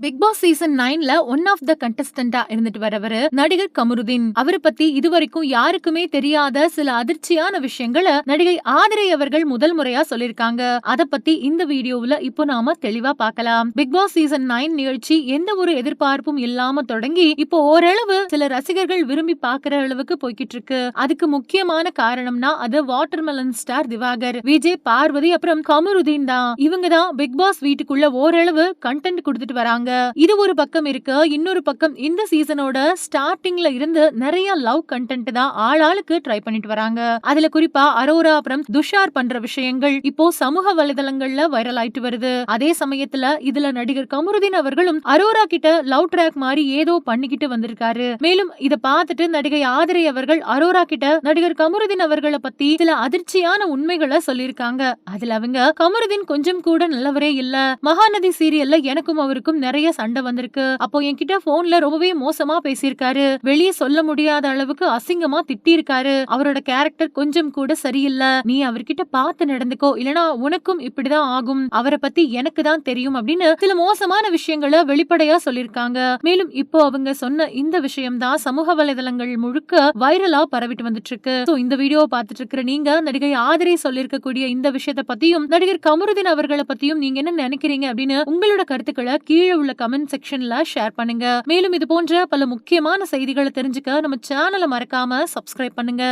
Big Boss season 9ல one of the கண்டஸ்டன்டா இருந்துட்டு வரவரு நடிகர் கமருதீன். அவரை பத்தி இதுவரைக்கும் யாருக்குமே தெரியாத சில அதிர்ச்சியான விஷயங்களை நடிகை ஆதிரை அவர்கள் முதல் முறையா சொல்லிருக்காங்க. அத பத்தி இந்த வீடியோவுல இப்போ நாம தெளிவா பார்க்கலாம். பிக் பாஸ் சீசன் 9 நிகழ்ச்சி எந்த ஒரு எதிர்பார்ப்பும் இல்லாம தொடங்கி இப்போ ஓரளவு சில ரசிகர்கள் விரும்பி பாக்குற அளவுக்கு போய்கிட்டு இருக்கு. அதுக்கு முக்கியமான காரணம்னா அது வாட்டர்மெலன் ஸ்டார் திவாகர், விஜய், பார்வதி அப்புறம் கமருதீன் தான். இவங்க தான் பிக் பாஸ் வீட்டுக்குள்ள ஓரளவு கண்டென்ட் கொடுத்துட்டு வராங்க. இது ஒரு பக்கம் இருக்கு. இன்னொரு பக்கம் இந்த சீசனோட ஸ்டார்டிங்ல இருந்து நிறைய லவ் கண்டென்ட் தான் ஆளாளுக்கு ட்ரை பண்ணிட்டு வராங்க. அதுல குறிப்பா அரோரா அப்புறம் துஷார் பண்ற விஷயங்கள் இப்போ சமூக வலைதளங்கள்ல வைரல் ஆயிட்டு வருது. அதே சமயத்துல இதுல நடிகர் கமருதீன் அவர்களும் அரோரா கிட்ட லவ் ட்ராக் மாதிரி ஏதோ பண்ணிக்கிட்டு வந்திருக்காரு. மேலும் இத பார்த்துட்டு நடிகை ஆதிரை அவர்கள் அரோரா கிட்ட நடிகர் கமருதீன் அவர்களை பத்தி சில அதிர்ச்சியான உண்மைகளை சொல்லியிருக்காங்க. அதுல அவங்க கமருதீன் கொஞ்சம் கூட நல்லவரே இல்ல, மகாநதி சீரியல்ல எனக்கும் அவருக்கும் நிறைய சண்டை வந்திருக்கு, அப்போ என்கிட்ட போன்ல ரொம்பவே மோசமா பேசியிருக்காரு, வெளியே சொல்ல முடியாத அளவுக்கு அசிங்கமா திட்டிருக்காரு, அவரோட கேரக்டர் கொஞ்சம் கூட சரியில்லை, நீ அவர்கிட்ட பார்த்து நடந்துக்கோ இல்லனா உனக்கும் இப்படிதான் ஆகும், அவரை பத்தி எனக்கு தான் தெரியும் அப்படின்னு சில மோசமான விஷயங்களை வெளிப்படையா சொல்லிருக்காங்க. மேலும் இப்போ அவங்க சொன்ன இந்த விஷயம் தான் சமூக வலைதளங்கள் முழுக்க வைரலா பரவிட்டு வந்துட்டு இருக்கு. இந்த வீடியோ பார்த்துட்டு இருக்கிற நீங்க நடிகை ஆதிரை சொல்லிருக்கக்கூடிய இந்த விஷயத்தை பத்தியும் நடிகர் கமருதீன் அவர்களை பத்தியும் நீங்க என்ன நினைக்கிறீங்க அப்படின்னு உங்களோட கருத்துக்களை கீழே உள்ள கமெண்ட் செக்ஷன்ல ஷேர் பண்ணுங்க. மேலும் இது போன்ற பல முக்கியமான செய்திகளை தெரிஞ்சுக்க நம்ம சேனலை மறக்காம சப்ஸ்கிரைப் பண்ணுங்க.